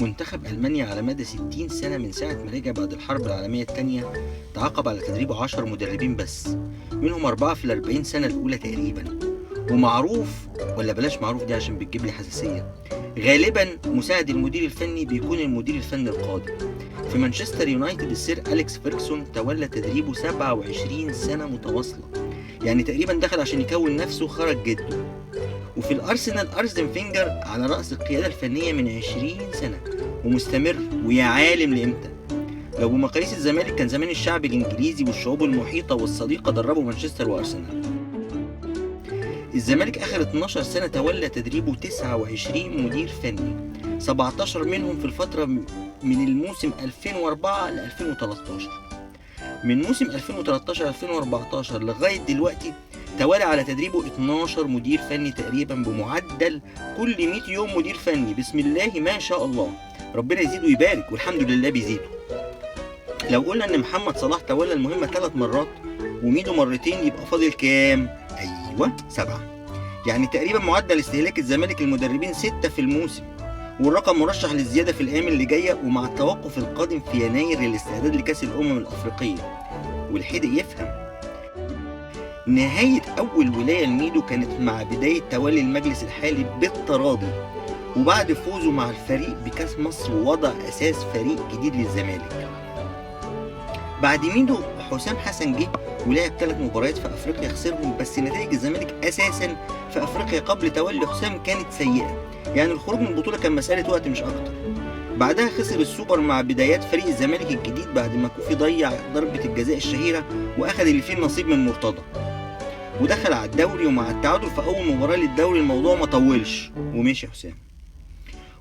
منتخب ألمانيا على مدى 60 سنة من ساعة ما رجع بعد الحرب العالمية التانية تعاقب على تدريبه 10 مدربين بس، منهم 4 في ال40 سنة الأولى تقريبا. ومعروف، ولا بلاش معروف دي عشان بتجيب لي حساسية، غالبا مساعد المدير الفني بيكون المدير الفني القادم. في مانشستر يونايتد السير أليكس فيرجسون تولى تدريبه 27 سنة متواصلة، يعني تقريبا دخل عشان يكون نفسه خرج جده. وفي الأرسنال أرسن فينجر على رأس القيادة الفنية من 20 سنة ومستمر، ويا عالم لإمتى. لو بمقاييس الزمالك كان زمان الشعب الإنجليزي والشعوب المحيطة والصديقة دربوا مانشستر وأرسنال. الزمالك آخر 12 سنة تولى تدريبه 29 مدير فني، 17 منهم في الفترة من الموسم 2004 ل 2013. من موسم 2013-2014 لغاية دلوقتي توالى على تدريبه 12 مدير فني تقريبا، بمعدل كل 100 يوم مدير فني. بسم الله ما شاء الله، ربنا يزيد ويبارك، والحمد لله بيزيدوا. لو قلنا ان محمد صلاح تولى المهمة 3 مرات وميدو مرتين، يبقى فاضل كام؟ ايوه 7. يعني تقريبا معدل استهلاك الزمالك للمدربين 6 في الموسم، والرقم مرشح للزيادة في الأيام اللي جاية، ومع التوقف القادم في يناير للاستعداد لكأس الأمم الأفريقية. والحدق يفهم. نهاية أول ولاية لميدو كانت مع بداية تولي المجلس الحالي بالتراضي، وبعد فوزه مع الفريق بكأس مصر ووضع أساس فريق جديد للزمالك. بعد ميدو حسام حسن جه ولعب 3 مباريات في أفريقيا خسرهم، بس نتائج الزمالك أساسا في أفريقيا قبل تولي حسام كانت سيئة، يعني الخروج من البطولة كان مسألة وقت مش أكتر. بعدها خسر السوبر مع بدايات فريق الزمالك الجديد بعد ما كوفي ضيع ضربة الجزاء الشهيرة وأخذ اللي فيه النصيب من مرتضى، ودخل على الدوري. ومع التعادل في أول مباراة للدوري الموضوع ما طولش ومشي حسام،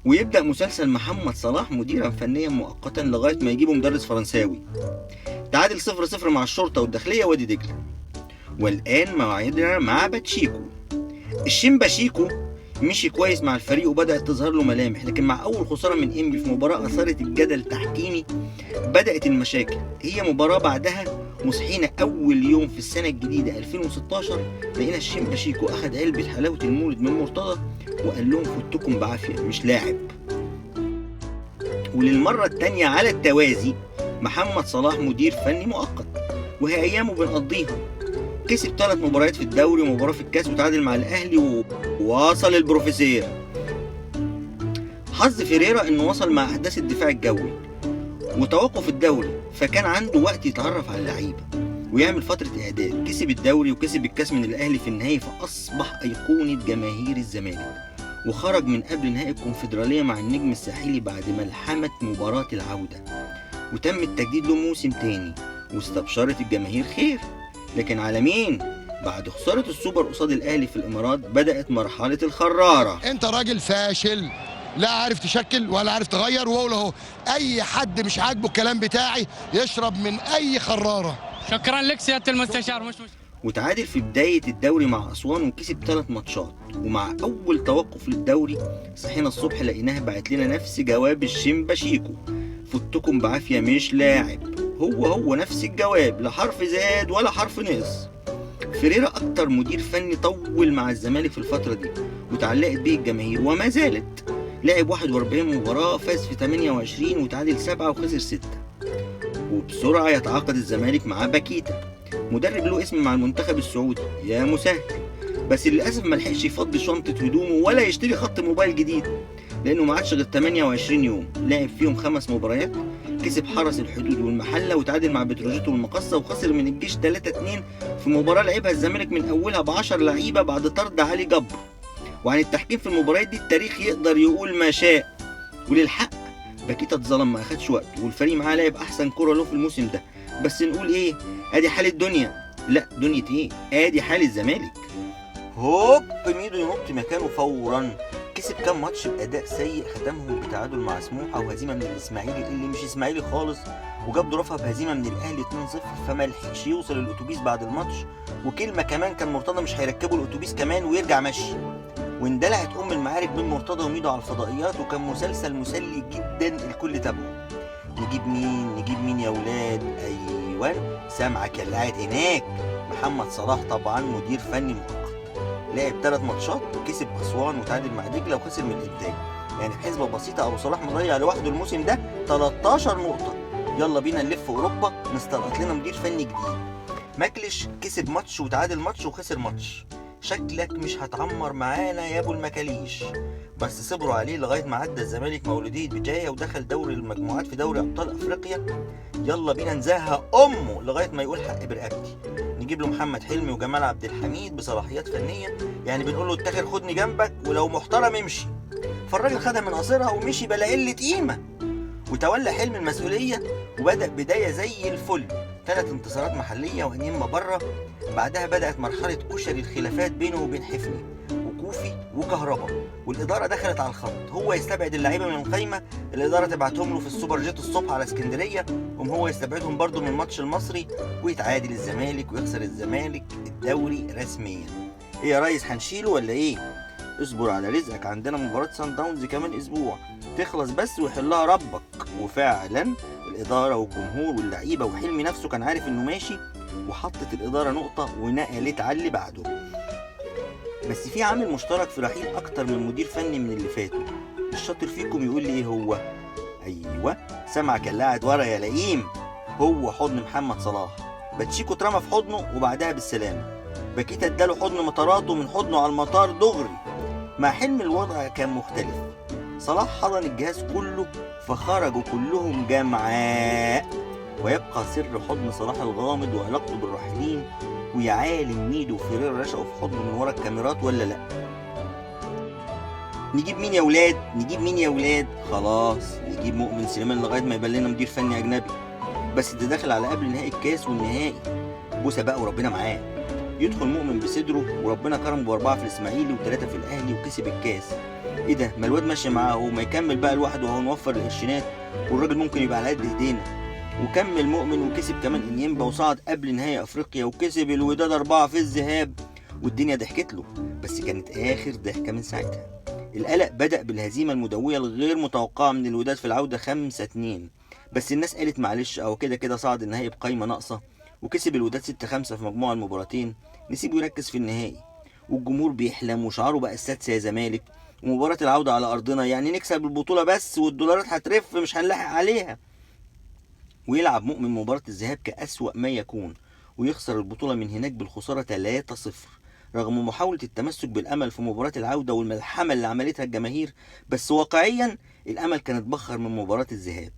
ويبدأ مسلسل محمد صلاح مديرا فنيا مؤقتا لغاية ما يجيبوا مدرس فرنساوي. تعادل 0-0 مع الشرطة والداخلية وادي دجلة، والآن موعدنا مع باتشيكو. الشيمباشيكو مشي كويس مع الفريق وبدأت تظهر له ملامح، لكن مع أول خسارة من إنبي في مباراة أثارت الجدل تحكيمي بدأت المشاكل. هي مباراة بعدها وصحينا أول يوم في السنة الجديدة 2016 لقينا الشيمباشيكو أخد علبة حلاوة المولد من مرتضى وقال لهم فوتكم بعافية مش لاعب. وللمرة التانية على التوازي محمد صلاح مدير فني مؤقت، وهي أيامه بنقضيها. كسب 3 مباريات في الدوري ومباراة في الكاس، وتعادل مع الأهلي ووصل البروفيسير. حظ فيريرا إنه وصل مع أحداث الدفاع الجوي وتوقف الدوري، فكان عنده وقت يتعرف على اللعيبة ويعمل فترة إعداد. كسب الدوري وكسب الكاس من الأهلي في النهاية، فأصبح أيقونة جماهير الزمالك، وخرج من قبل نهائي الكونفدرالية مع النجم الساحلي بعد ملحمة مباراة العودة، وتم التجديد له موسم تاني، واستبشرت الجماهير خير. لكن على مين؟ بعد خسارة السوبر قصاد الأهلي في الإمارات بدأت مرحلة الخرارة. أنت راجل فاشل، لا عارف تشكل ولا عارف تغير، وأقول أهو أي حد مش عاجبه الكلام بتاعي يشرب من أي خرارة. شكرا لك سيادة المستشار. مش وتعادل في بداية الدوري مع أسوان وكسب 3 ماتشات، ومع أول توقف للدوري صحينا الصبح لقيناه بعت لنا نفس جواب الشيمباشيكو، فوتكم بعافية مش لاعب. هو نفس الجواب، لا حرف زاد ولا حرف نقص. فيريرا أكتر مدير فني طول مع الزمالك في الفترة دي وتعلقت بيه الجماهير وما زالت. لعب 41 مباراة، فاز في 28 وتعادل 7 وخسر 6. وبسرعة يتعاقد الزمالك مع باكيتا، مدرب له اسم مع المنتخب السعودي، يا مسهل. بس للأسف ملحقش يفضي شنطة هدومه ولا يشتري خط موبايل جديد، لأنه ما عادش غير 28 يوم. لعب فيهم 5 مباريات، كسب حرس الحدود والمحلة وتعادل مع بتروجيت والمقصة، وخسر من الجيش 3-2 في مباراة لعبها الزمالك من أولها ب10 لعيبة بعد طرد علي جبر. وعن التحكيم في المباريات دي التاريخ يقدر يقول ما شاء. وللحق باكيتا اتظلم، ما أخدش وقت، والفريق معاه لعب أحسن كرة له في الموسم ده. بس نقول إيه؟ أدي حال الدنيا. لا، دنيا إيه؟ أدي حال الزمالك. هوب ميدو ينط مكانه فورا. كسب كام ماتش بأداء سيء، ختمهم بتعادل مع سموحة وهزيمة من الإسماعيلي اللي مش إسماعيلي خالص، وجاب ظروفها بهزيمة من الأهلي 2-0، فما لحقش يوصل الأتوبيس بعد الماتش. وكلمة كمان، كان مرتضى مش هيركبوا الأتوبيس كمان ويرجع مشي. واندلعت المعارك بين مرتضى وميدو على الفضائيات، وكان مسلسل مسلي جدا الكل تابعه. نجيب مين يا ولاد؟ أيوة سامعك يا اللي قاعد هناك، محمد صلاح طبعا مدير فني مؤقت. لعب 3 ماتشات، كسب أسوان وتعادل مع دجلة وخسر من الإنتاج، يعني بحسبة بسيطة أبو صلاح مضيع لوحده الموسم ده 13 نقطة. يلا بينا نلف أوروبا نستلقط لنا مدير فني جديد. ماكليش كسب ماتش وتعادل ماتش وخسر ماتش. شكلك مش هتعمر معانا يا ابو المكاليش. بس صبروا عليه لغايه ما عدى الزمالك مولودية بجاية ودخل دوري المجموعات في دوري ابطال افريقيا. يلا بينا نزهق امه لغايه ما يقول حق برقبتي. نجيب له محمد حلمي وجمال عبد الحميد بصلاحيات فنيه، يعني بنقول له اتاخر خدني جنبك ولو محترم امشي. فالراجل خدها من قصيرها ومشي بلا قله قيمه. وتولى حلم المسؤوليه وبدا بدايه زي الفل، 3 انتصارات محليه وانيمه بره. بعدها بدات مرحله كشري الخلافات بينه وبين حفني وكوفي وكهربا، والاداره دخلت على الخط. هو يستبعد اللعيبه من القايمه، الاداره تبعتهم له في السوبر جيت الصبح على اسكندريه، هو يستبعدهم برضو من الماتش المصري، ويتعادل الزمالك ويخسر الزمالك الدوري رسميا. ايه يا ريس هنشيله ولا ايه؟ اصبر على رزقك، عندنا مباراه سان داونز كمان اسبوع تخلص بس ويحلها ربك. وفعلا الاداره والجمهور واللعيبه وحلمي نفسه كان عارف انه ماشي، وحطت الاداره نقطه ونقلت على اللي بعده. بس في عامل مشترك في رحيل اكتر من مدير فني من اللي فاتوا. الشاطر فيكم يقول لي ايه هو؟ ايوه سمعك اللي قاعد ورا يا لئيم، هو حضن محمد صلاح. باتشيكو اترمى في حضنه وبعدها بالسلامه، باكيتا اداله حضن مطاراته من حضنه على المطار دغري. مع حلم الوضع كان مختلف، صلاح حضن الجهاز كله فخرجوا كلهم جمعاء. ويبقى سر حضن صلاح الغامض وعلاقته بالراحلين، ويا عالم ميدو وفيريرا رشقوا في حضنه من ورا الكاميرات ولا لا. نجيب مين يا ولاد؟ نجيب مين يا ولاد؟ خلاص نجيب مؤمن سليمان لغايه ما يبان لنا مدير فني اجنبي، بس ده داخل على قبل نهائي الكاس والنهائي. بوسه بقى وربنا معاه. يدخل مؤمن بصدره وربنا كرمه ب4 في الاسماعيلي و3 في الاهلي وكسب الكاس. ايه ده؟ ما الواد ماشي معاه اهو، ما يكمل بقى لوحده وهو نوفر القرشينات والراجل ممكن يبقى على قد ايدينا. وكمل مؤمن وكسب كمان انيمبا وصعد قبل نهائي افريقيا وكسب الوداد 4 في الذهاب، والدنيا ضحكت له، بس كانت اخر ضحكه من ساعتها. القلق بدأ بالهزيمه المدويه الغير متوقعه من الوداد في العوده 5-2، بس الناس قالت معلش او كده كده صعد النهائي بقايمه ناقصه، وكسب الوداد 6-5 في مجموع المباراتين. نسيبه يركز في النهائي، والجمهور بيحلم وشعاره بقى السادسه يا زمالك، ومباراه العوده على ارضنا يعني نكسب البطوله بس والدولارات هترف مش هنلاحق عليها. ويلعب مؤمن مباراة الذهاب كأسوأ ما يكون، ويخسر البطولة من هناك بالخسارة 3-0 رغم محاولة التمسك بالأمل في مباراة العودة والملحمة اللي عملتها الجماهير، بس واقعيا الأمل كان اتبخر من مباراة الذهاب.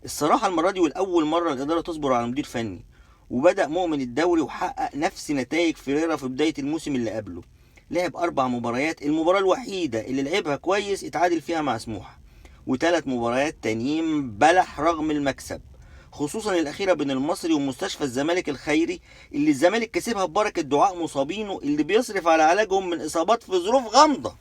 الصراحة المرة دي والأول مرة الإدارة تصبر على مدير فني، وبدأ مؤمن الدوري وحقق نفس نتائج فيريرا في بداية الموسم اللي قبله. لعب 4 مباريات، المباراة الوحيدة اللي لعبها كويس اتعادل فيها مع سموحة، و3 مباريات تانيين بلح رغم المكسب، خصوصا الاخيره بين المصري ومستشفى الزمالك الخيري اللي الزمالك كسبها ببركه دعاء مصابينه اللي بيصرف على علاجهم من اصابات في ظروف غامضه.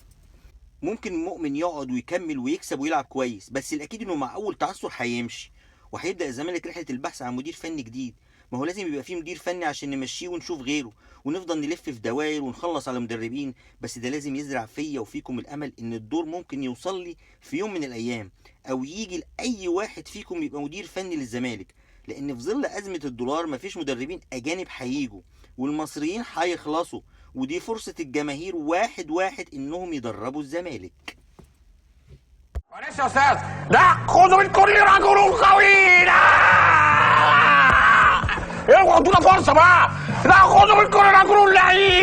ممكن مؤمن يقعد ويكمل ويكسب ويلعب كويس، بس الاكيد انه مع اول تعثر هيمشي، وهيبدا الزمالك رحله البحث عن مدير فني جديد. ما هو لازم يبقى فيه مدير فني عشان نمشيه ونشوف غيره، ونفضل نلف في دوائر ونخلص على مدربين. بس ده لازم يزرع فيا وفيكم الامل ان الدور ممكن يوصل لي في يوم من الايام، او يجي لاي واحد فيكم يبقى مدير فني للزمالك، لان في ظل ازمه الدولار مفيش مدربين اجانب هيجوا، والمصريين هيخلصوا، ودي فرصه الجماهير واحد انهم يدربوا الزمالك. معلش يا استاذ، ناخذ من كل رجل قوي، اوعوا ادونا فرصه بقى، ناخذ من كل رجل لعيب.